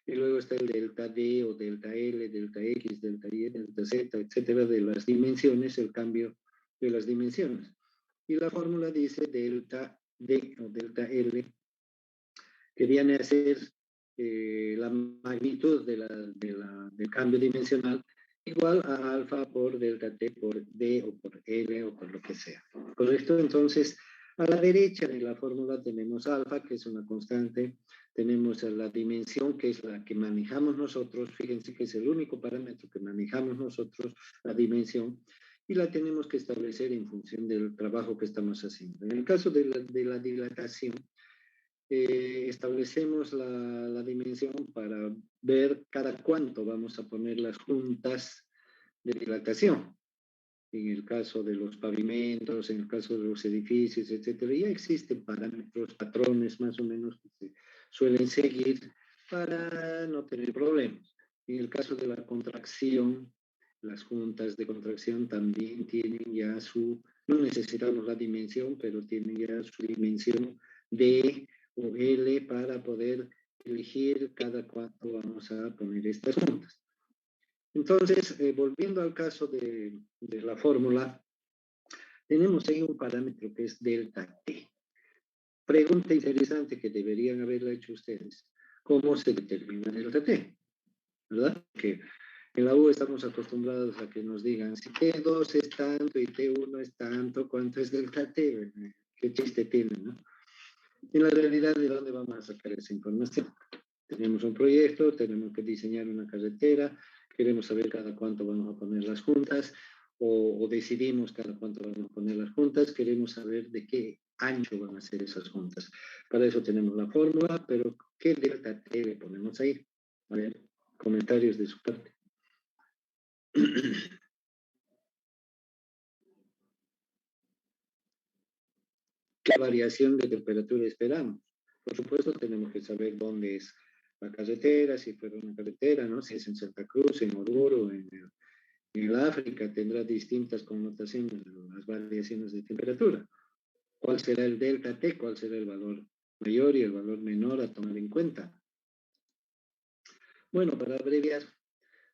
Y luego está el delta D o delta L, delta X, delta Y, delta Z, etcétera, de las dimensiones, el cambio de las dimensiones. Y la fórmula dice delta D o delta L, que viene a ser la magnitud del cambio dimensional igual a alfa por delta T por D o por L o por lo que sea. ¿Correcto? Entonces, a la derecha de la fórmula tenemos alfa, que es una constante, tenemos la dimensión, que es la que manejamos nosotros, fíjense que es el único parámetro que manejamos nosotros, la dimensión, y la tenemos que establecer en función del trabajo que estamos haciendo. En el caso de la dilatación, establecemos la dimensión para ver cada cuánto vamos a poner las juntas de dilatación. En el caso de los pavimentos, en el caso de los edificios, etcétera, ya existen parámetros, patrones más o menos que se suelen seguir para no tener problemas. En el caso de la contracción, las juntas de contracción también tienen ya no necesitamos la dimensión, pero tienen ya su dimensión D o L para poder elegir cada cuánto vamos a poner estas juntas. Entonces, volviendo al caso de la fórmula, tenemos ahí un parámetro que es delta T. Pregunta interesante que deberían haberla hecho ustedes. ¿Cómo se determina delta T? ¿Verdad? Que en la U estamos acostumbrados a que nos digan si T2 es tanto y T1 es tanto, ¿cuánto es delta T? ¿Qué chiste tiene, no? En la realidad, ¿de dónde vamos a sacar esa información? Tenemos un proyecto, tenemos que diseñar una carretera, queremos saber cada cuánto vamos a poner las juntas, o decidimos cada cuánto vamos a poner las juntas, queremos saber de qué ancho van a ser esas juntas. Para eso tenemos la fórmula, pero ¿qué delta T le ponemos ahí? A ver, comentarios de su parte. ¿Qué variación de temperatura esperamos? Por supuesto, tenemos que saber dónde es la carretera, si fuera una carretera, ¿no? Si es en Santa Cruz, en Oruro, en el África, tendrá distintas connotaciones las variaciones de temperatura. ¿Cuál será el delta T? ¿Cuál será el valor mayor y el valor menor a tomar en cuenta? Bueno, para abreviar,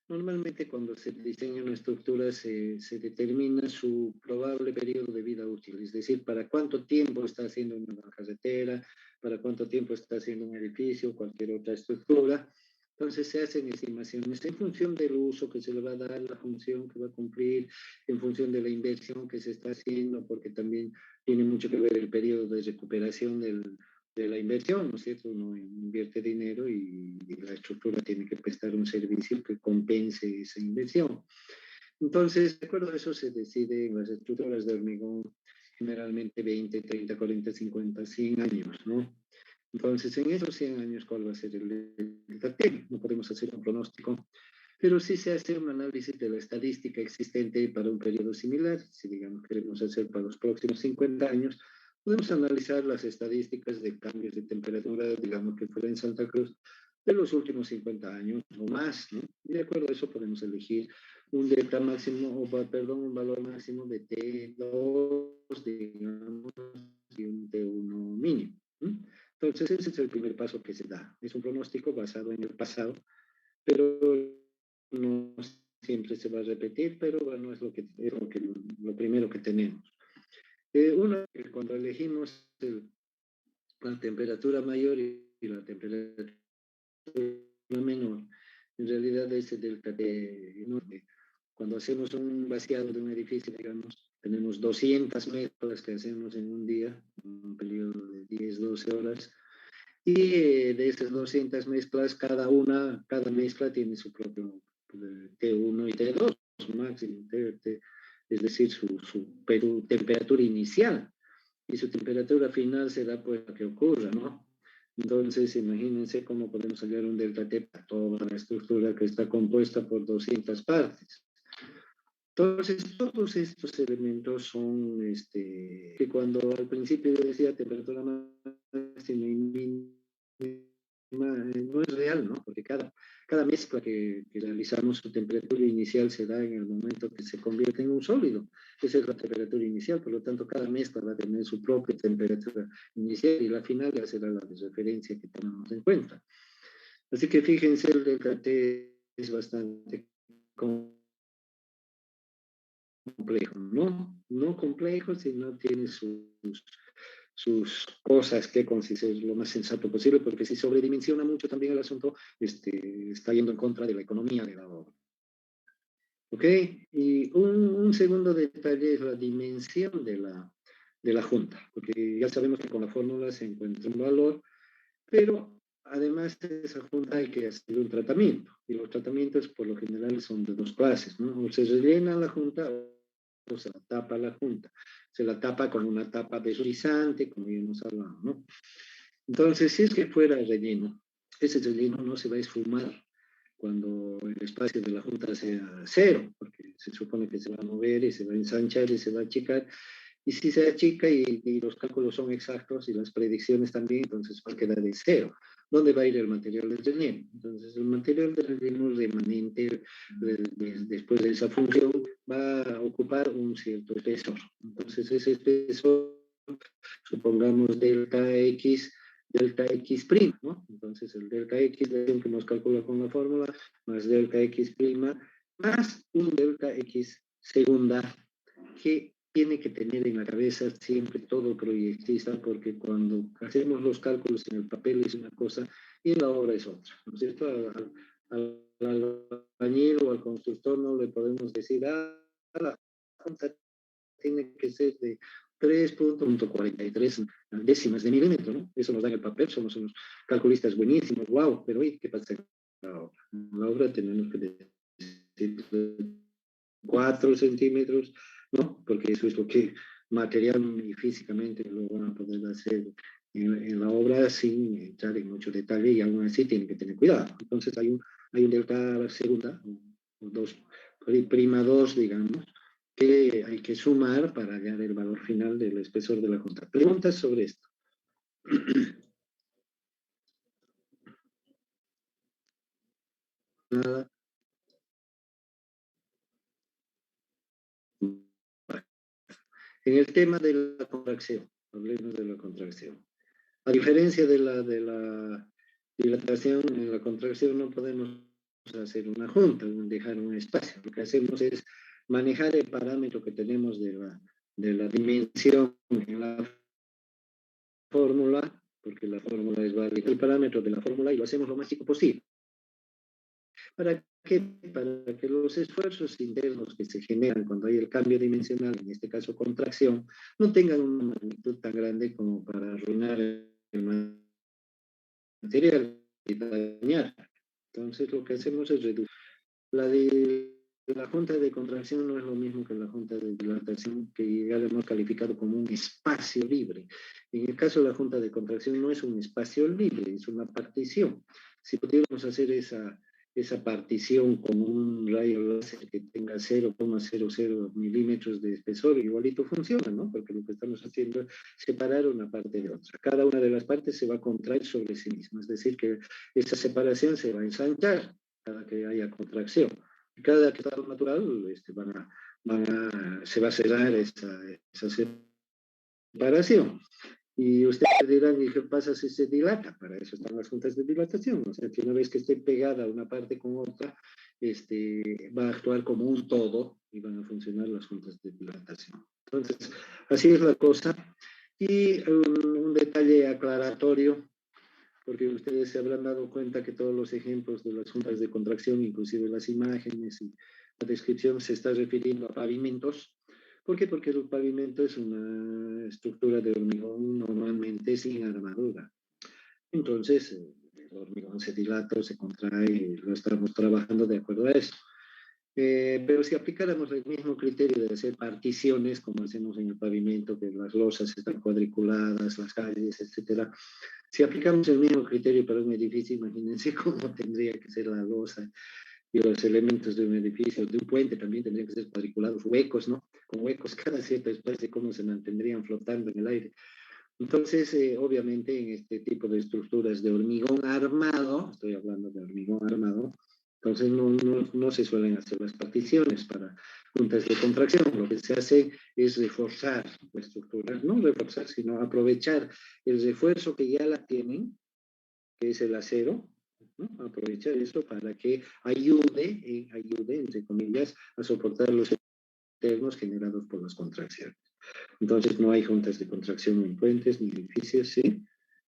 normalmente cuando se diseña una estructura se determina su probable periodo de vida útil, es decir, para cuánto tiempo está haciendo una carretera, para cuánto tiempo está haciendo un edificio, cualquier otra estructura. Entonces se hacen estimaciones en función del uso que se le va a dar, la función que va a cumplir, en función de la inversión que se está haciendo, porque también tiene mucho que ver el periodo de recuperación de la inversión, ¿no es cierto? Uno invierte dinero y la estructura tiene que prestar un servicio que compense esa inversión. Entonces, de acuerdo a eso se decide en las estructuras de hormigón generalmente 20, 30, 40, 50, 100 años, ¿no? Entonces, en esos 100 años, ¿cuál va a ser el TATEM? No podemos hacer un pronóstico, pero sí se hace un análisis de la estadística existente para un periodo similar. Si, digamos, queremos hacer para los próximos 50 años, podemos analizar las estadísticas de cambios de temperatura, digamos que fuera en Santa Cruz, de los últimos 50 años o más, ¿no? Y de acuerdo a eso podemos elegir un delta máximo, o perdón, un valor máximo de T2, digamos, y un T1 mínimo. ¿No? Entonces, ese es el primer paso que se da. Es un pronóstico basado en el pasado, pero no siempre se va a repetir, pero bueno, lo primero que tenemos. Cuando elegimos la temperatura mayor y la temperatura menor, en realidad es el delta T enorme. Cuando hacemos un vaciado de un edificio, digamos, tenemos 200 mezclas que hacemos en un día, un periodo de 10, 12 horas, y de esas 200 mezclas, cada mezcla tiene su propio T1 y T2 máximo, es decir, su temperatura inicial, y su temperatura final será pues la que ocurra, ¿no? Entonces, imagínense cómo podemos hallar un delta T para toda la estructura que está compuesta por 200 partes. Entonces, todos estos elementos son, que cuando al principio yo decía temperatura máxima y mínima, no es real, ¿no? Porque cada mezcla que realizamos, su temperatura inicial se da en el momento que se convierte en un sólido. Esa es la temperatura inicial, por lo tanto, cada mezcla va a tener su propia temperatura inicial y la final ya será la de referencia que tenemos en cuenta. Así que fíjense, el delta T es bastante complejo, ¿no? No complejo, sino tiene sus cosas que considerar lo más sensato posible, porque si sobredimensiona mucho también el asunto, está yendo en contra de la economía de la obra. ¿Ok? Y un segundo detalle es la dimensión de la junta, porque ya sabemos que con la fórmula se encuentra un valor, pero además de esa junta hay que hacer un tratamiento, y los tratamientos por lo general son de dos clases, ¿no? O se rellena la junta o se la tapa la junta. Se la tapa con una tapa deslizante, como ya hemos hablado, ¿no? Entonces, si es que fuera relleno, ese relleno no se va a esfumar cuando el espacio de la junta sea cero, porque se supone que se va a mover y se va a ensanchar y se va a achicar, y si se achica y los cálculos son exactos y las predicciones también, entonces va a quedar de cero. ¿Dónde va a ir el material de relleno? Entonces, el material de relleno remanente después de esa función va a ocupar un cierto espesor. Entonces, ese espesor, supongamos delta X prima, ¿no? Entonces, el delta X que hemos calculado con la fórmula, más delta X prima, más un delta X segunda, que tiene que tener en la cabeza siempre todo proyectista, porque cuando hacemos los cálculos en el papel es una cosa y en la obra es otra, ¿no es cierto? Al albañil o al constructor no le podemos decir, la junta tiene que ser de 3.43 décimas de milímetro, ¿no? Eso nos da en el papel, somos unos calculistas buenísimos, wow, pero ¿y qué pasa en la obra? En la obra tenemos que decir 4 centímetros, ¿no? Porque eso es lo que material y físicamente lo van a poder hacer en la obra sin entrar en mucho detalle y aún así tienen que tener cuidado. Entonces hay un delta segunda, o dos, prima 2, digamos, que hay que sumar para hallar el valor final del espesor de la junta. Preguntas sobre esto. Nada. En el tema de la contracción, hablemos de la contracción. A diferencia de la dilatación, en la contracción no podemos hacer una junta, dejar un espacio. Lo que hacemos es manejar el parámetro que tenemos de la dimensión en la fórmula, porque la fórmula es válida, el parámetro de la fórmula y lo hacemos lo más chico posible. ¿Para qué? Para que los esfuerzos internos que se generan cuando hay el cambio dimensional, en este caso contracción, no tengan una magnitud tan grande como para arruinar el material y dañar. Entonces lo que hacemos es reducir. La junta de contracción no es lo mismo que la junta de dilatación, que ya lo hemos calificado como un espacio libre. En el caso de la junta de contracción no es un espacio libre, es una partición. Si pudiéramos hacer esa partición con un rayo láser que tenga 0,00 milímetros de espesor, igualito funciona, ¿no? Porque lo que estamos haciendo es separar una parte de otra. Cada una de las partes se va a contraer sobre sí misma, es decir, que esa separación se va a ensanchar cada que haya contracción. Cada estado natural se va a cerrar esa separación. Y ustedes dirán, ¿y qué pasa si se dilata? Para eso están las juntas de dilatación. O sea, que una vez que esté pegada una parte con otra, va a actuar como un todo y van a funcionar las juntas de dilatación. Entonces, así es la cosa. Y un detalle aclaratorio, porque ustedes se habrán dado cuenta que todos los ejemplos de las juntas de contracción, inclusive las imágenes y la descripción, se está refiriendo a pavimentos. ¿Por qué? Porque el pavimento es una estructura de hormigón normalmente sin armadura. Entonces, el hormigón se dilata, se contrae, lo estamos trabajando de acuerdo a eso. Pero si aplicáramos el mismo criterio de hacer particiones, como hacemos en el pavimento, que las losas están cuadriculadas, las calles, etcétera, si aplicamos el mismo criterio para un edificio, imagínense cómo tendría que ser la losa y los elementos de un edificio, de un puente también tendrían que ser cuadriculados, huecos, ¿no? Con huecos cada cierto espacio, cómo se mantendrían flotando en el aire. Entonces, obviamente, en este tipo de estructuras de hormigón armado, estoy hablando de hormigón armado, entonces no se suelen hacer las particiones para juntas de contracción. Lo que se hace es reforzar la estructura, no reforzar, sino aprovechar el refuerzo que ya la tienen, que es el acero, ¿no? Aprovechar eso para que ayude, entre comillas, a soportar los externos generados por las contracciones. Entonces no hay juntas de contracción en puentes ni edificios, ¿sí?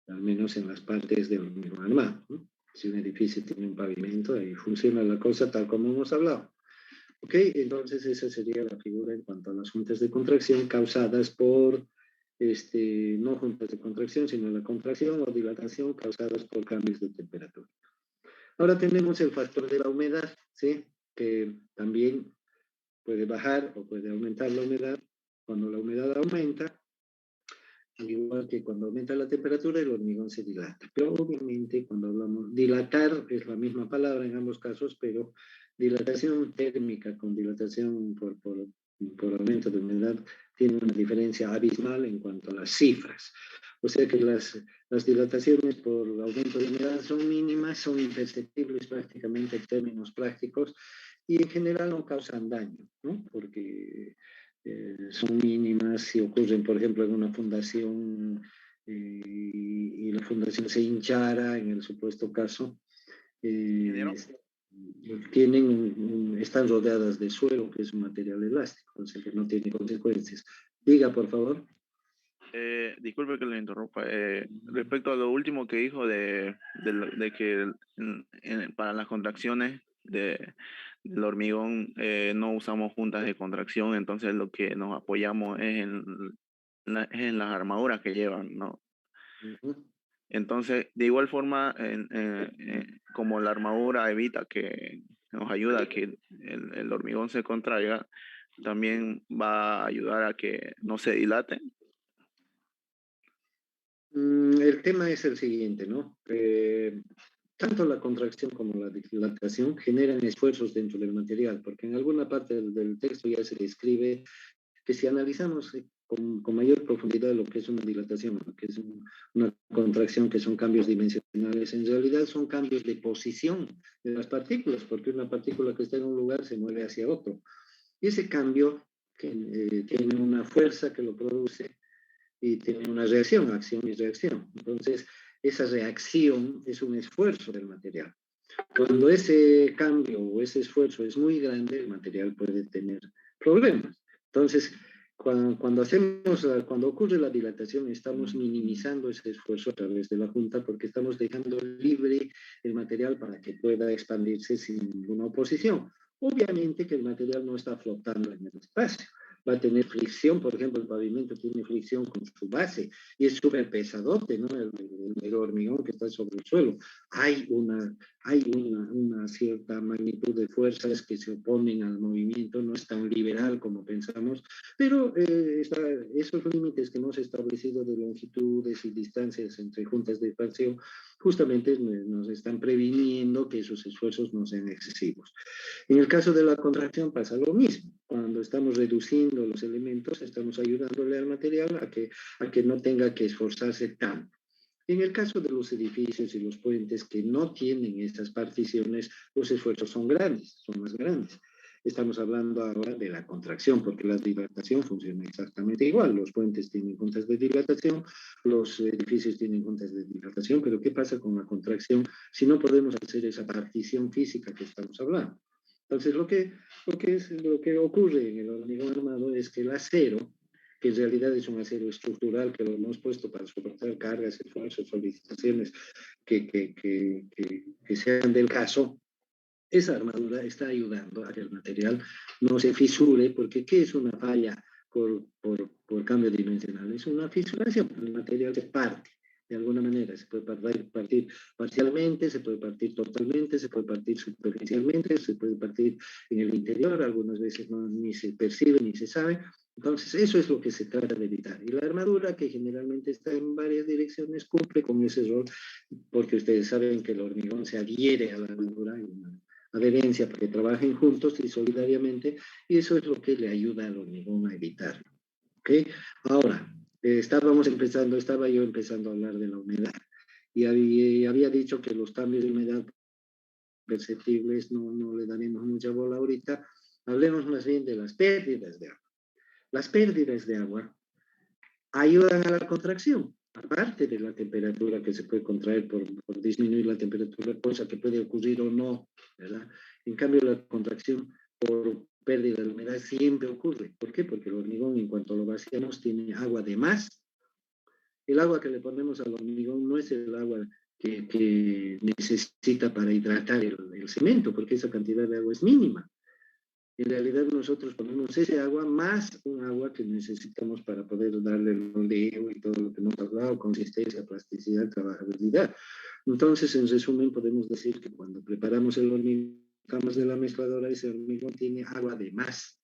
Al menos en las partes de hormigón armado, ¿no? Si un edificio tiene un pavimento, ahí funciona la cosa tal como hemos hablado. ¿Ok? Entonces esa sería la figura en cuanto a las juntas de contracción causadas por, no juntas de contracción, sino la contracción o dilatación causadas por cambios de temperatura. Ahora tenemos el factor de la humedad, ¿sí? Que también puede bajar o puede aumentar la humedad. Cuando la humedad aumenta, al igual que cuando aumenta la temperatura, el hormigón se dilata. Pero obviamente cuando hablamos, dilatar es la misma palabra en ambos casos, pero dilatación térmica con dilatación por aumento de humedad tiene una diferencia abismal en cuanto a las cifras. O sea que las dilataciones por aumento de humedad son mínimas, son imperceptibles prácticamente en términos prácticos y en general no causan daño, ¿no? Porque son mínimas si ocurren, por ejemplo, en una fundación y la fundación se hinchara, en el supuesto caso, eh, Ingeniero. están rodeadas de suelo, que es un material elástico, o sea que no tiene consecuencias. Diga, por favor. Disculpe que le interrumpa. Respecto a lo último que dijo de que para las contracciones del hormigón no usamos juntas de contracción, entonces lo que nos apoyamos es es en las armaduras que llevan, ¿no? Uh -huh. Entonces, de igual forma, como la armadura evita nos ayuda a que el hormigón se contraiga, también va a ayudar a que no se dilate. El tema es el siguiente, ¿no? Tanto la contracción como la dilatación generan esfuerzos dentro del material, porque en alguna parte del texto ya se describe que si analizamos con mayor profundidad lo que es una dilatación, lo que es una contracción, que son cambios dimensionales, en realidad son cambios de posición de las partículas, porque una partícula que está en un lugar se mueve hacia otro. Y ese cambio tiene una fuerza que lo produce y tiene una reacción, acción y reacción. Entonces, esa reacción es un esfuerzo del material. Cuando ese cambio o ese esfuerzo es muy grande, el material puede tener problemas. Entonces, cuando ocurre la dilatación, estamos minimizando ese esfuerzo a través de la junta porque estamos dejando libre el material para que pueda expandirse sin ninguna oposición. Obviamente que el material no está flotando en el espacio, va a tener fricción, por ejemplo, el pavimento tiene fricción con su base y es súper pesadote, ¿no? El hormigón que está sobre el suelo. Hay una cierta magnitud de fuerzas que se oponen al movimiento, no es tan liberal como pensamos, pero esos límites que hemos establecido de longitudes y distancias entre juntas de expansión justamente nos están previniendo que esos esfuerzos no sean excesivos. En el caso de la contracción pasa lo mismo. Cuando estamos reduciendo los elementos, estamos ayudándole al material a que no tenga que esforzarse tanto. En el caso de los edificios y los puentes que no tienen estas particiones, los esfuerzos son grandes, son más grandes. Estamos hablando ahora de la contracción, porque la dilatación funciona exactamente igual. Los puentes tienen juntas de dilatación, los edificios tienen juntas de dilatación, pero ¿qué pasa con la contracción si no podemos hacer esa partición física que estamos hablando? Entonces, lo que ocurre en el hormigón armado es que el acero, que en realidad es un acero estructural que lo hemos puesto para soportar cargas, esfuerzos, solicitaciones que sean del caso, esa armadura está ayudando a que el material no se fisure, porque ¿qué es una falla por cambio dimensional? Es una fisuración, el material se parte. De alguna manera, se puede partir parcialmente, se puede partir totalmente, se puede partir superficialmente, se puede partir en el interior, algunas veces ni se percibe ni se sabe. Entonces, eso es lo que se trata de evitar. Y la armadura, que generalmente está en varias direcciones, cumple con ese rol, porque ustedes saben que el hormigón se adhiere a la armadura, y una adherencia para que trabajen juntos y solidariamente, y eso es lo que le ayuda al hormigón a evitarlo. ¿Okay? Ahora, estaba yo empezando a hablar de la humedad, y había dicho que los cambios de humedad perceptibles no le daremos mucha bola ahorita. Hablemos más bien de las pérdidas de agua. Las pérdidas de agua ayudan a la contracción. aparte de la temperatura que se puede contraer por disminuir la temperatura, cosa que puede ocurrir o no, ¿verdad? En cambio, la contracción por pérdida de humedad siempre ocurre. ¿Por qué? Porque el hormigón, en cuanto lo vaciamos, tiene agua de más. El agua que le ponemos al hormigón no es el agua que necesita para hidratar el cemento, porque esa cantidad de agua es mínima. En realidad nosotros ponemos ese agua más un agua que necesitamos para poder darle el moldeo y todo lo que hemos hablado, consistencia, plasticidad, trabajabilidad. Entonces, en resumen, podemos decir que cuando preparamos el hormigón de la mezcladora, ese hormigón tiene agua de más.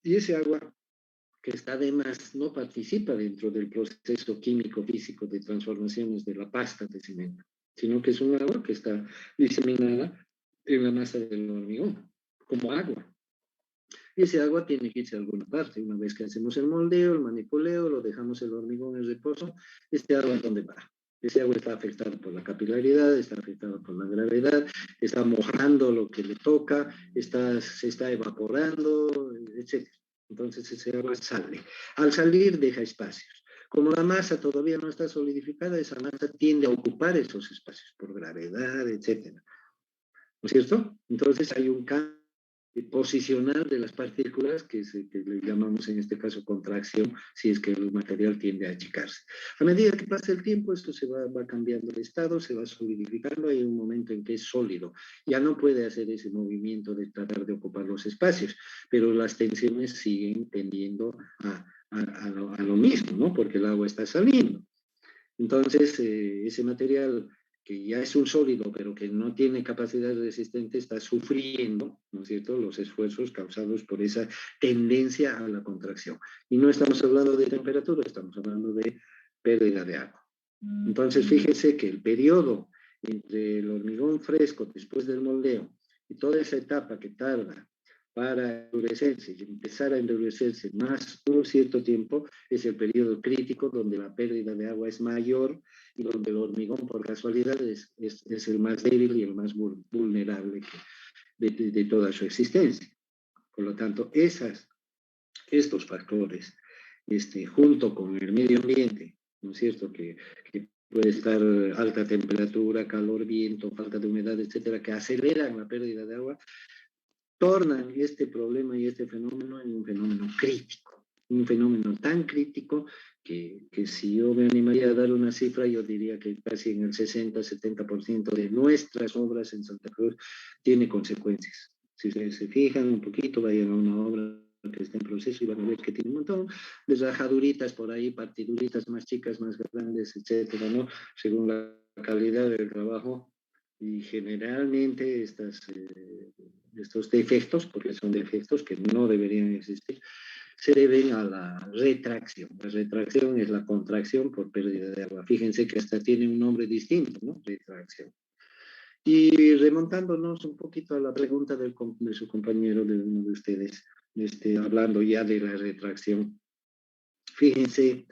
Y ese agua que está de más no participa dentro del proceso químico-físico de transformaciones de la pasta de cemento, sino que es un agua que está diseminada en la masa del hormigón, como agua. Y ese agua tiene que irse a alguna parte. Una vez que hacemos el moldeo, el manipuleo, lo dejamos el hormigón en reposo, este agua, ¿dónde va? Ese agua está afectado por la capilaridad, está afectado por la gravedad, está mojando lo que le toca, se está evaporando, etc. Entonces ese agua sale. Al salir deja espacios. Como la masa todavía no está solidificada, esa masa tiende a ocupar esos espacios por gravedad, etc. ¿No es cierto? Entonces hay un cambio posicional de las partículas que le llamamos en este caso contracción, si es que el material tiende a achicarse. A medida que pasa el tiempo, esto va cambiando de estado, se va solidificando, hay un momento en que es sólido, ya no puede hacer ese movimiento de tratar de ocupar los espacios, pero las tensiones siguen tendiendo a lo mismo, ¿no? Porque el agua está saliendo. Entonces, ese material que ya es un sólido, pero que no tiene capacidad resistente, está sufriendo, ¿no es cierto?, los esfuerzos causados por esa tendencia a la contracción. Y no estamos hablando de temperatura, estamos hablando de pérdida de agua. Entonces, fíjense que el periodo entre el hormigón fresco después del moldeo y toda esa etapa que tarda para endurecerse y empezar a endurecerse más un cierto tiempo es el periodo crítico donde la pérdida de agua es mayor y donde el hormigón por casualidad es el más débil y el más vulnerable de toda su existencia. Por lo tanto, estos factores, junto con el medio ambiente, ¿no es cierto?, que puede estar alta temperatura, calor, viento, falta de humedad, etcétera, que aceleran la pérdida de agua, tornan este problema y este fenómeno en un fenómeno crítico, un fenómeno tan crítico que si yo me animaría a dar una cifra, yo diría que casi en el 60-70% de nuestras obras en Santa Cruz tiene consecuencias. Si se fijan un poquito, vayan a una obra que está en proceso y van a ver que tiene un montón de rajaduritas por ahí, partiduritas más chicas, más grandes, etcétera, ¿no? Según la calidad del trabajo. Y generalmente estos defectos, porque son defectos que no deberían existir, se deben a la retracción. La retracción es la contracción por pérdida de agua. Fíjense que hasta tiene un nombre distinto, ¿no? Retracción. Y remontándonos un poquito a la pregunta de su compañero, de uno de ustedes, hablando ya de la retracción, fíjense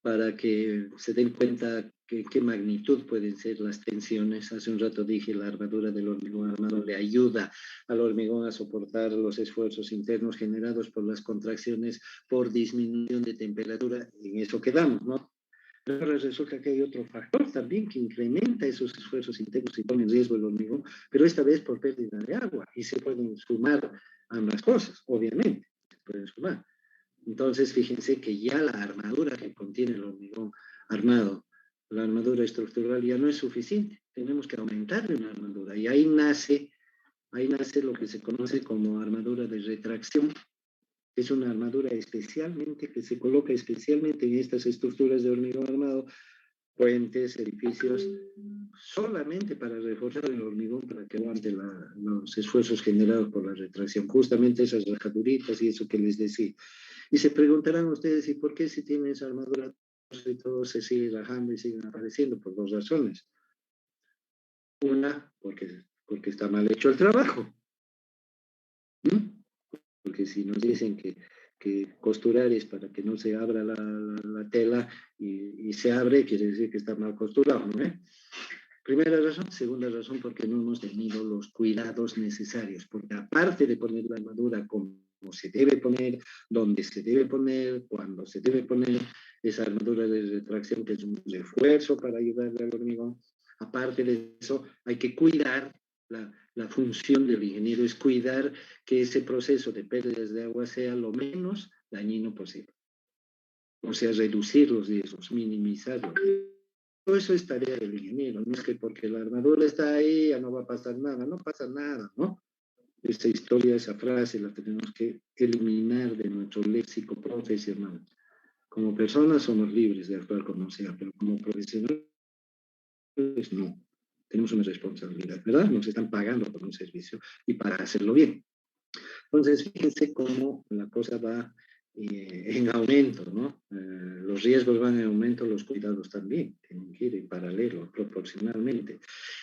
para que se den cuenta qué magnitud pueden ser las tensiones. Hace un rato dije, la armadura del hormigón armado le ayuda al hormigón a soportar los esfuerzos internos generados por las contracciones por disminución de temperatura. En eso quedamos, ¿no? Pero ahora resulta que hay otro factor también que incrementa esos esfuerzos internos y pone en riesgo el hormigón, pero esta vez por pérdida de agua. Y se pueden sumar ambas cosas, obviamente, se pueden sumar. Entonces, fíjense que ya la armadura que contiene el hormigón armado, la armadura estructural ya no es suficiente. Tenemos que aumentarle una armadura. Y ahí nace lo que se conoce como armadura de retracción. Es una armadura especialmente que se coloca especialmente en estas estructuras de hormigón armado, puentes, edificios, solamente para reforzar el hormigón, para que aguante los esfuerzos generados por la retracción. Justamente esas rajaduritas y eso que les decía. Y se preguntarán ustedes, ¿y por qué si tiene esa armadura y todo se sigue rajando y siguen apareciendo? Por dos razones. Una, porque está mal hecho el trabajo. ¿Mm? Porque si nos dicen que costurar es para que no se abra la tela y se abre, quiere decir que está mal costurado, ¿no? Primera razón. Segunda razón, porque no hemos tenido los cuidados necesarios, porque aparte de poner la armadura como se debe poner, donde se debe poner, cuando se debe poner, esa armadura de retracción que es un refuerzo para ayudarle al hormigón. Aparte de eso, hay que cuidar, la función del ingeniero es cuidar que ese proceso de pérdidas de agua sea lo menos dañino posible. O sea, reducir los riesgos, minimizarlos. Todo eso es tarea del ingeniero, no es que porque la armadura está ahí ya no va a pasar nada, no pasa nada, ¿no? Esa historia, esa frase la tenemos que eliminar de nuestro léxico profesional. Como personas somos libres de actuar como sea, pero como profesionales no. Tenemos una responsabilidad, ¿verdad? Nos están pagando por un servicio y para hacerlo bien. Entonces, fíjense cómo la cosa va en aumento, ¿no? Los riesgos van en aumento, los cuidados también, tienen que ir en paralelo, proporcionalmente.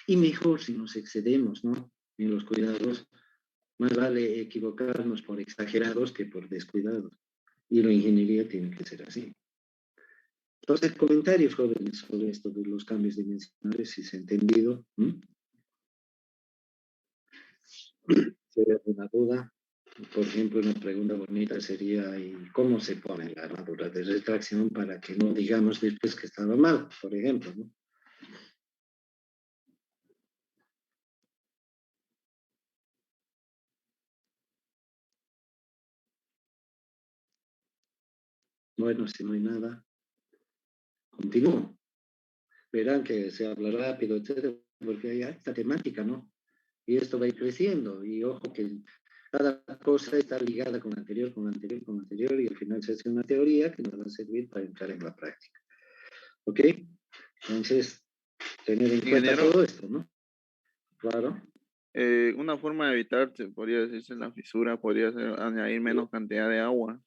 Y mejor si nos excedemos, ¿no? En los cuidados, más vale equivocarnos por exagerados que por descuidados. Y la ingeniería tiene que ser así. Entonces, comentarios jóvenes sobre esto de los cambios dimensionales, si se ha entendido. Si hay alguna duda, por ejemplo, una pregunta bonita sería, ¿y cómo se pone la armadura de retracción para que no digamos después que estaba mal, por ejemplo, ¿no? Bueno, si no hay nada, continúo. Verán que se habla rápido, etcétera, porque hay esta temática, ¿no? Y esto va a ir creciendo. Y ojo que cada cosa está ligada con la anterior, con la anterior, con la anterior, y al final se hace una teoría que nos va a servir para entrar en la práctica. ¿Ok? Entonces, tener en cuenta Ingeniero, todo esto, ¿no? Claro. una forma de evitar, se podría decirse, la fisura, podría ser añadir menos cantidad de agua,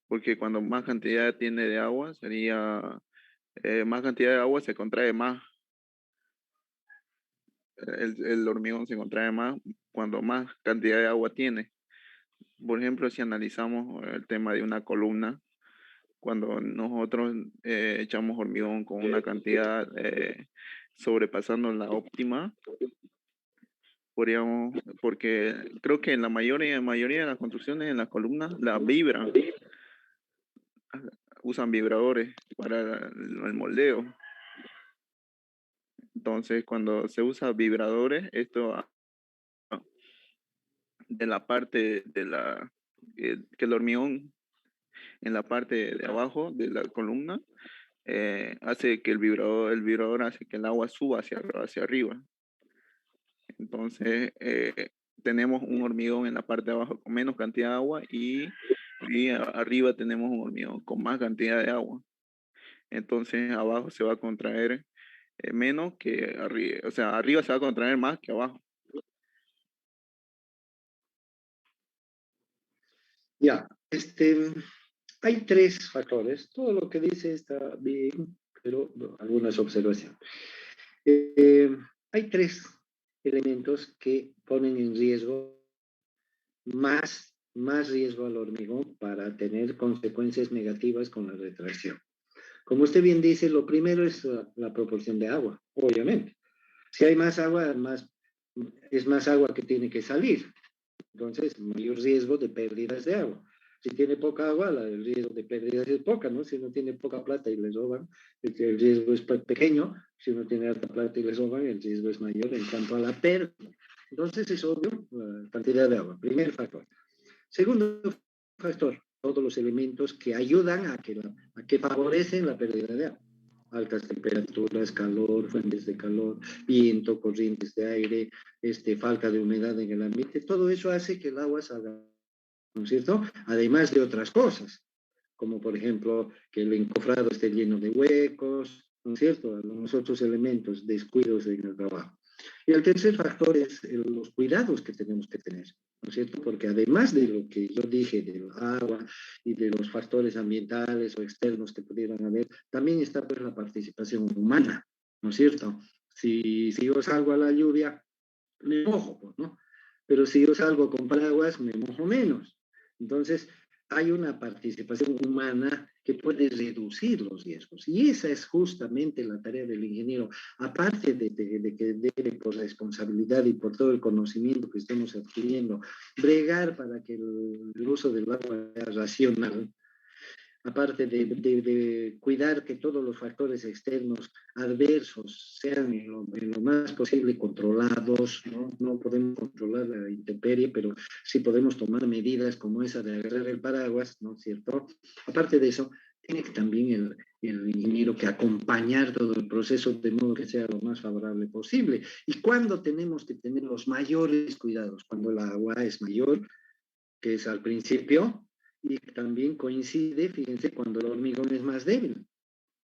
porque cuando más cantidad tiene de agua, sería, más cantidad de agua se contrae más. El hormigón se contrae más cuando más cantidad de agua tiene. Por ejemplo, si analizamos el tema de una columna, cuando nosotros echamos hormigón con una cantidad sobrepasando la óptima, podríamos, porque creo que en la mayoría de las construcciones en las columnas las vibran, usan vibradores para el moldeo. Entonces, cuando se usa vibradores, esto de la parte de la que el hormigón en la parte de abajo de la columna hace que el vibrador hace que el agua suba hacia arriba. Entonces, tenemos un hormigón en la parte de abajo con menos cantidad de agua y arriba tenemos un hormigón con más cantidad de agua. Entonces, abajo se va a contraer menos que arriba. O sea, arriba se va a contraer más que abajo. Ya, hay tres factores. Todo lo que dice está bien, pero algunas observaciones. Hay tres elementos que ponen en riesgo más riesgo al hormigón para tener consecuencias negativas con la retracción. Como usted bien dice, lo primero es la proporción de agua, obviamente. Si hay más agua, es más agua que tiene que salir. Entonces, mayor riesgo de pérdidas de agua. Si tiene poca agua, el riesgo de pérdidas es poca, ¿no? Si uno tiene poca plata y le roban, el riesgo es pequeño. Si uno tiene alta plata y le roban, el riesgo es mayor en cuanto a la pérdida. Entonces, es obvio la cantidad de agua. Primer factor. Segundo factor, todos los elementos que ayudan a que favorecen la pérdida de agua. Altas temperaturas, calor, fuentes de calor, viento, corrientes de aire, falta de humedad en el ambiente, todo eso hace que el agua salga, ¿no es cierto? Además de otras cosas, como por ejemplo que el encofrado esté lleno de huecos, ¿no es cierto? Los otros elementos, descuidos en el trabajo. Y el tercer factor es los cuidados que tenemos que tener, ¿no es cierto? Porque además de lo que yo dije del agua y de los factores ambientales o externos que pudieran haber, también está pues la participación humana, ¿no es cierto? Si yo salgo a la lluvia, me mojo, pues, ¿no? Pero si yo salgo con paraguas, me mojo menos. Entonces, hay una participación humana que puede reducir los riesgos. Y esa es justamente la tarea del ingeniero, aparte de que debe por responsabilidad y por todo el conocimiento que estamos adquiriendo, bregar para que el uso del agua sea racional. aparte de cuidar que todos los factores externos adversos sean en lo más posible controlados, ¿no? No podemos controlar la intemperie, pero sí podemos tomar medidas como esa de agarrar el paraguas, ¿no es cierto? Aparte de eso, tiene que también el ingeniero que acompañar todo el proceso de modo que sea lo más favorable posible. ¿Y cuándo tenemos que tener los mayores cuidados? Cuando el agua es mayor, que es al principio, y también coincide, fíjense, cuando el hormigón es más débil,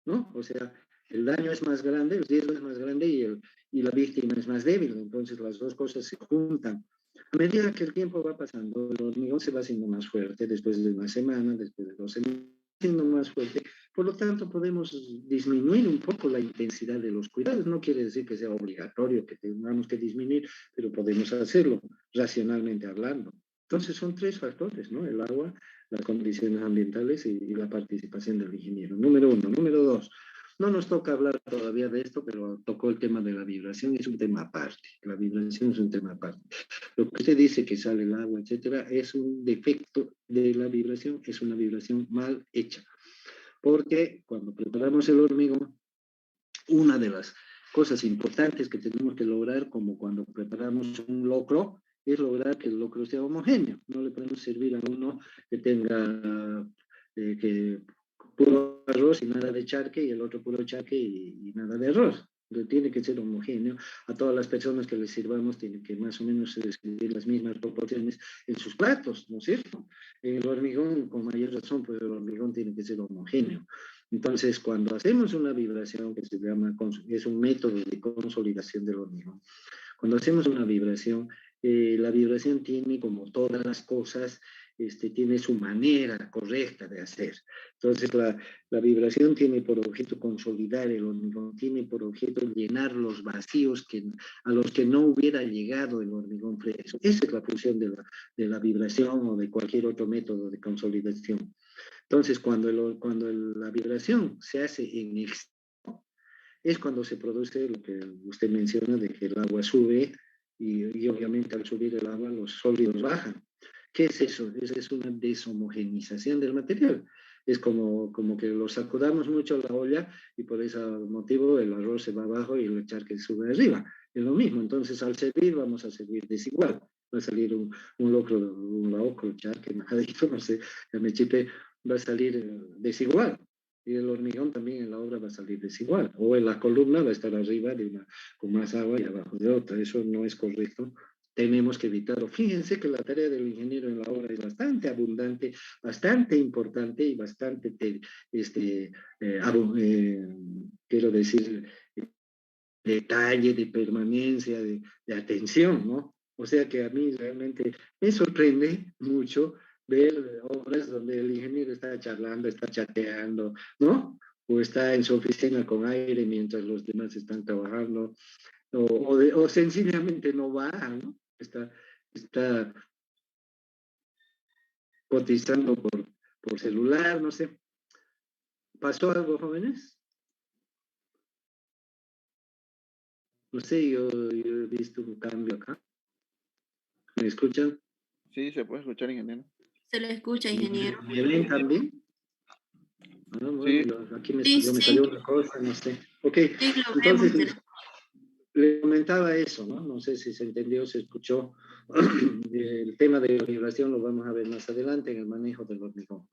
¿no? O sea, el daño es más grande, el riesgo es más grande y la víctima es más débil. Entonces las dos cosas se juntan. A medida que el tiempo va pasando, el hormigón se va haciendo más fuerte después de una semana, después de 2 semanas, siendo más fuerte. Por lo tanto, podemos disminuir un poco la intensidad de los cuidados. No quiere decir que sea obligatorio que tengamos que disminuir, pero podemos hacerlo racionalmente hablando. Entonces son tres factores, ¿no? El agua, las condiciones ambientales y la participación del ingeniero. Número uno. Número dos, no nos toca hablar todavía de esto, pero tocó el tema de la vibración, es un tema aparte. La vibración es un tema aparte. Lo que usted dice que sale el agua, etcétera, es un defecto de la vibración, es una vibración mal hecha. Porque cuando preparamos el hormigón, una de las cosas importantes que tenemos que lograr, como cuando preparamos un locro, es lograr que el locro sea homogéneo. No le podemos servir a uno que tenga que puro arroz y nada de charque, y el otro puro charque y nada de arroz. Entonces, tiene que ser homogéneo. A todas las personas que les sirvamos tienen que más o menos describir las mismas proporciones en sus platos, ¿no es cierto? En el hormigón, con mayor razón, pues el hormigón tiene que ser homogéneo. Entonces, cuando hacemos una vibración que se llama, es un método de consolidación del hormigón, cuando hacemos una vibración, la vibración tiene, como todas las cosas, tiene su manera correcta de hacer. Entonces, la vibración tiene por objeto consolidar el hormigón, tiene por objeto llenar los vacíos a los que no hubiera llegado el hormigón preso. Esa es la función de la vibración o de cualquier otro método de consolidación. Entonces, cuando la vibración se hace en exceso, es cuando se produce lo que usted menciona de que el agua sube y obviamente al subir el agua los sólidos bajan. ¿Qué es eso? Es una deshomogenización del material. Es como que lo sacudamos mucho la olla y por ese motivo el arroz se va abajo y el charque sube arriba. Es lo mismo. Entonces, al servir, vamos a servir desigual. Va a salir un locro, charque, majadito, no sé, ya me chipé, va a salir desigual. Y el hormigón también en la obra va a salir desigual. O en la columna va a estar arriba de una, con más agua y abajo de otra. Eso no es correcto. Tenemos que evitarlo. Fíjense que la tarea del ingeniero en la obra es bastante abundante, bastante importante y bastante, quiero decir, detalle, de permanencia, de atención, ¿no? O sea que a mí realmente me sorprende mucho ver obras donde el ingeniero está charlando, está chateando, ¿no? O está en su oficina con aire mientras los demás están trabajando, o sencillamente no va, ¿no? Está cotizando por celular, no sé. ¿Pasó algo, jóvenes? No sé, yo he visto un cambio acá. ¿Me escuchan? Sí, se puede escuchar, ingeniero. Se lo escucha, ingeniero. ¿Me ven también? Ah, bueno, Sí. aquí Sí, me sí, salió otra cosa, no sé. Ok, sí, lo entonces vemos. le comentaba eso, ¿no? No sé si se entendió, se escuchó. El tema de la vibración lo vamos a ver más adelante en el manejo del hormigón.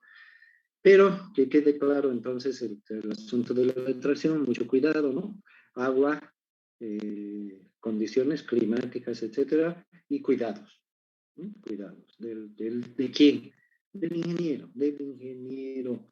Pero que quede claro entonces el asunto de la retracción, mucho cuidado, ¿no? Agua, condiciones climáticas, etcétera, y cuidados. ¿No? Cuidados. ¿De quién? Del ingeniero, del ingeniero.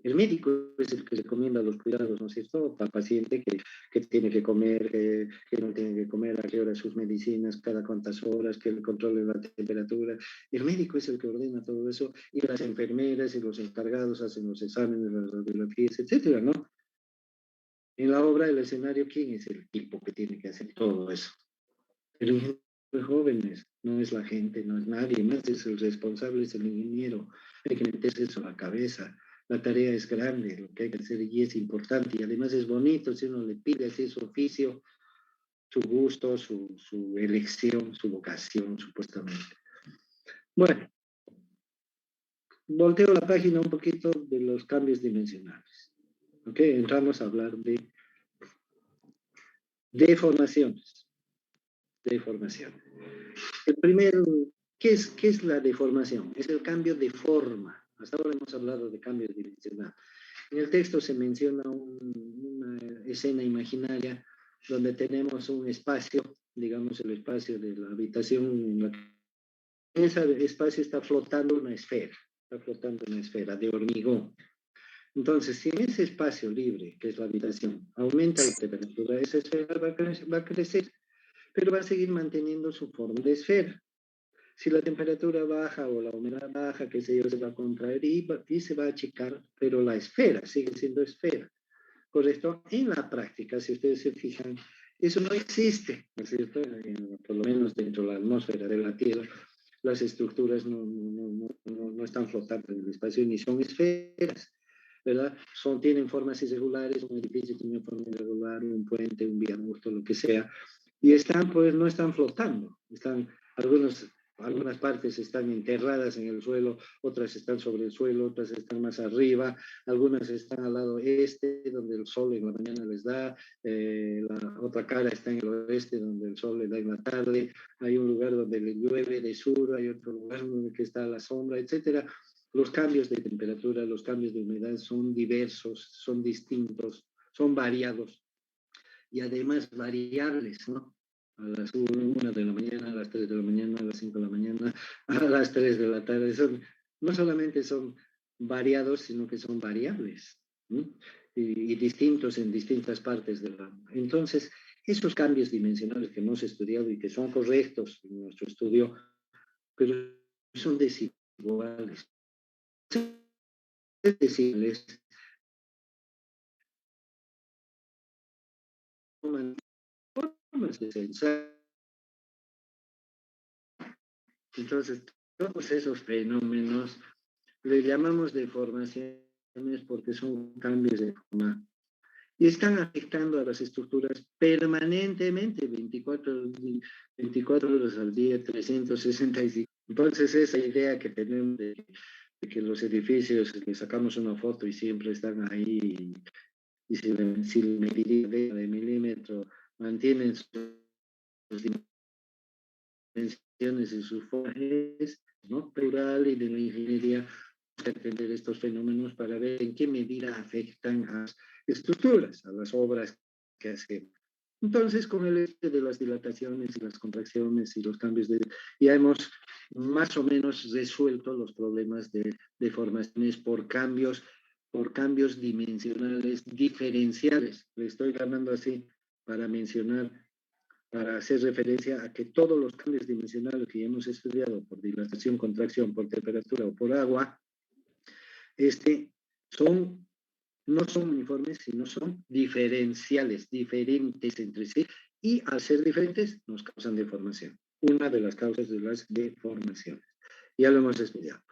El médico es el que recomienda los cuidados, ¿no es cierto? Para el paciente que tiene que comer, que no tiene que comer, a qué hora sus medicinas, cada cuántas horas, que le controle la temperatura. El médico es el que ordena todo eso y las enfermeras y los encargados hacen los exámenes, las radiografías, etcétera, ¿no? En la obra, el escenario, ¿quién es el tipo que tiene que hacer todo eso? El ingeniero de jóvenes, no es la gente, no es nadie más, es el responsable, es el ingeniero. Hay que meterse eso a la cabeza. La tarea es grande, lo que hay que hacer y es importante. Y además es bonito si uno le pide así su oficio, su gusto, su elección, su vocación, supuestamente. Bueno, volteo la página un poquito de los cambios dimensionales. ¿Ok? Entramos a hablar de deformaciones. Deformación. El primero, qué es la deformación? Es el cambio de forma. Hasta ahora hemos hablado de cambios dimensionales. En el texto se menciona una escena imaginaria donde tenemos un espacio, digamos el espacio de la habitación, en ese espacio está flotando una esfera de hormigón. Entonces, si en ese espacio libre, que es la habitación, aumenta la temperatura, esa esfera va a crecer, pero va a seguir manteniendo su forma de esfera. Si la temperatura baja o la humedad baja, qué sé yo, se va a contraer y se va a achicar, pero la esfera sigue siendo esfera. ¿Correcto? En la práctica, si ustedes se fijan, eso no existe, ¿no es cierto? Por lo menos dentro de la atmósfera de la Tierra, las estructuras no están flotando en el espacio ni son esferas, ¿verdad? Tienen formas irregulares, un edificio tiene una forma irregular, un puente, un viaducto, lo que sea, y están, pues, no están flotando, están, algunas partes están enterradas en el suelo, otras están sobre el suelo, otras están más arriba, algunas están al lado este, donde el sol en la mañana les da, la otra cara está en el oeste, donde el sol les da en la tarde, hay un lugar donde le llueve de sur, hay otro lugar donde está a la sombra, etcétera. Los cambios de temperatura, los cambios de humedad son diversos, son distintos, son variados y además variables, ¿no? A las 1 de la mañana, a las 3 de la mañana, a las 5 de la mañana, a las 3 de la tarde. No solamente son variados, sino que son variables, ¿no? Y distintos en distintas partes del mundo. Entonces, esos cambios dimensionales que hemos estudiado y que son correctos en nuestro estudio, pero son desiguales. Desiguales formas de pensar. Entonces, todos esos fenómenos le llamamos deformaciones porque son cambios de forma y están afectando a las estructuras permanentemente, 24 horas al día, 365. Entonces, esa idea que tenemos de que los edificios le sacamos una foto y siempre están ahí, y si le mediría de milímetro, mantienen sus dimensiones y sus formas, ¿no? Plural y de la ingeniería, entender estos fenómenos para ver en qué medida afectan a las estructuras, a las obras que hacemos. Entonces, con el este de las dilataciones y las contracciones y los cambios ya hemos más o menos resuelto los problemas de deformaciones por cambios dimensionales diferenciales. Le estoy llamando así para mencionar, para hacer referencia a que todos los cambios dimensionales que ya hemos estudiado por dilatación, contracción, por temperatura o por agua, son, no son uniformes, sino son diferenciales, diferentes entre sí, y al ser diferentes nos causan deformación. Una de las causas de las deformaciones. Ya lo hemos estudiado.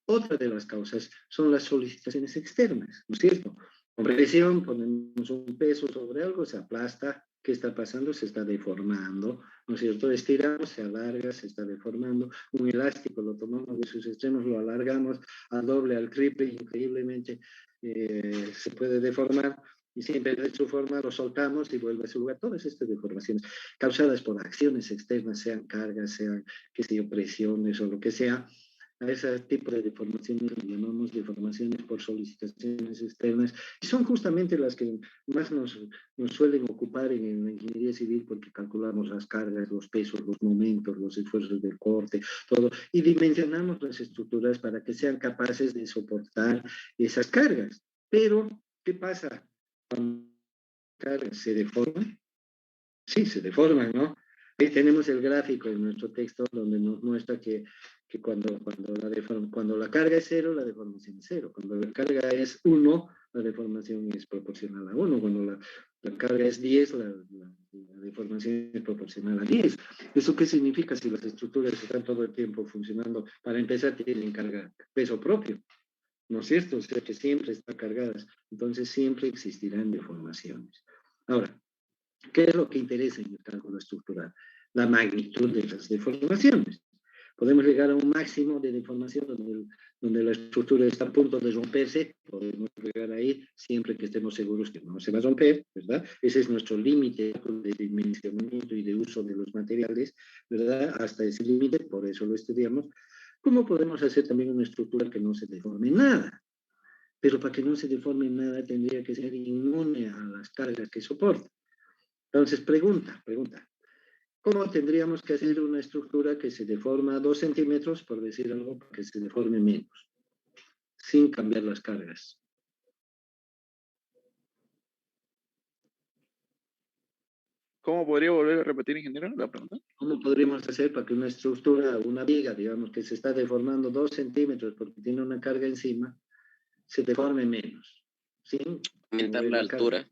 Otra de las causas son las solicitaciones externas, ¿no es cierto? Con presión ponemos un peso sobre algo, se aplasta. ¿Qué está pasando? Se está deformando, ¿no es cierto? Estiramos, se alarga, se está deformando. Un elástico lo tomamos de sus extremos, lo alargamos al doble, al triple, increíblemente se puede deformar y siempre de su forma lo soltamos y vuelve a su lugar. Todas estas deformaciones causadas por acciones externas, sean cargas, sean, qué sé yo, presiones o lo que sea, a ese tipo de deformaciones que llamamos deformaciones por solicitaciones externas, y son justamente las que más nos suelen ocupar en la ingeniería civil porque calculamos las cargas, los pesos, los momentos, los esfuerzos del corte, todo, y dimensionamos las estructuras para que sean capaces de soportar esas cargas. Pero, ¿qué pasa? Cuando las cargas se deforman, sí, se deforman, ¿no? Ahí tenemos el gráfico en nuestro texto donde nos muestra que cuando la carga es 0, la deformación es 0. Cuando la carga es 1, la deformación es proporcional a 1. Cuando la carga es 10, la deformación es proporcional a 10. ¿Eso qué significa? Si las estructuras están todo el tiempo funcionando, para empezar tienen carga, peso propio, ¿no es cierto? O sea que siempre están cargadas. Entonces siempre existirán deformaciones. Ahora, ¿qué es lo que interesa en el cálculo estructural? La magnitud de las deformaciones. Podemos llegar a un máximo de deformación donde la estructura está a punto de romperse, podemos llegar ahí siempre que estemos seguros que no se va a romper, ¿verdad? Ese es nuestro límite de dimensionamiento y de uso de los materiales, ¿verdad? Hasta ese límite, por eso lo estudiamos. ¿Cómo podemos hacer también una estructura que no se deforme nada? Pero para que no se deforme nada tendría que ser inmune a las cargas que soporta. Entonces, pregunta, ¿cómo tendríamos que hacer una estructura que se deforma 2 centímetros, por decir algo, para que se deforme menos, sin cambiar las cargas? ¿Cómo podría volver a repetir, ingeniero, la pregunta? ¿Cómo podríamos hacer para que una estructura, una viga, digamos, que se está deformando 2 centímetros porque tiene una carga encima, se deforme menos? Sin Aumentar mover la la carga. altura.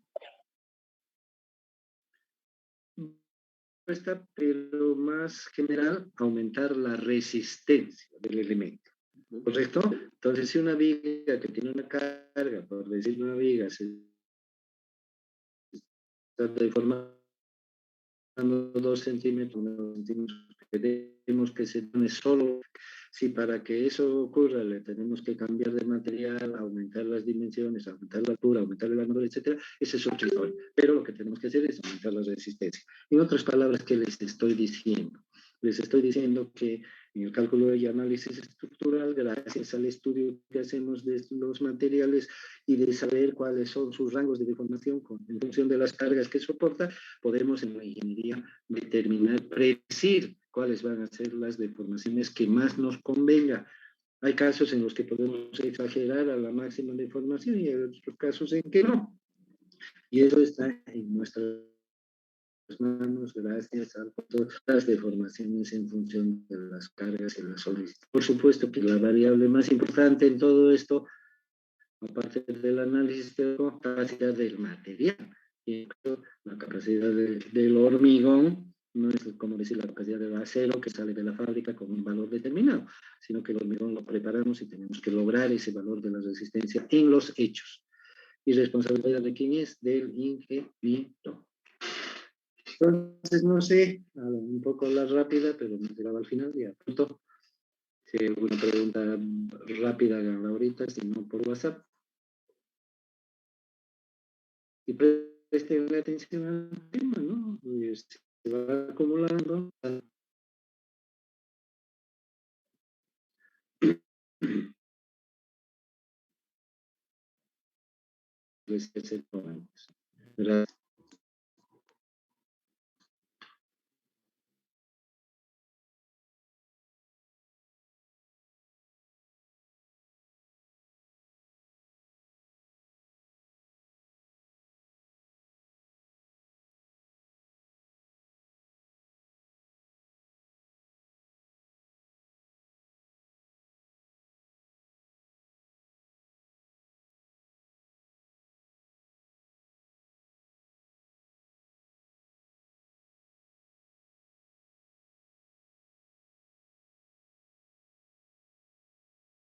Pero más general, aumentar la resistencia del elemento. ¿Correcto? Entonces, si una viga que tiene una carga, por decir una viga, se está deformando 2 centímetros, 1 centímetro, queremos que se tome solo. Si para que eso ocurra le tenemos que cambiar de material, aumentar las dimensiones, aumentar la altura, aumentar el ángulo, etcétera, esa es otra historia. Pero lo que tenemos que hacer es aumentar la resistencia. En otras palabras, ¿qué les estoy diciendo? Les estoy diciendo que en el cálculo y análisis estructural, gracias al estudio que hacemos de los materiales y de saber cuáles son sus rangos de deformación en función de las cargas que soporta, podemos en la ingeniería determinar, predecir cuáles van a ser las deformaciones que más nos convenga. Hay casos en los que podemos exagerar a la máxima deformación y hay otros casos en que no. Y eso está en nuestras manos gracias a todas las deformaciones en función de las cargas y las solicitudes. Por supuesto que la variable más importante en todo esto, aparte del análisis de la capacidad del material, y la capacidad del hormigón, no es como decir la capacidad del acero que sale de la fábrica con un valor determinado, sino que el hormigón lo preparamos y tenemos que lograr ese valor de la resistencia en los hechos. ¿Y responsabilidad de quién es? Del ingeniero. Entonces, no sé, un poco la rápida, pero me llegaba al final y apunto. Si hay alguna pregunta rápida, háganla ahorita, si no por WhatsApp. Y presten atención al tema, ¿no? Pues, se va acumulando. Gracias.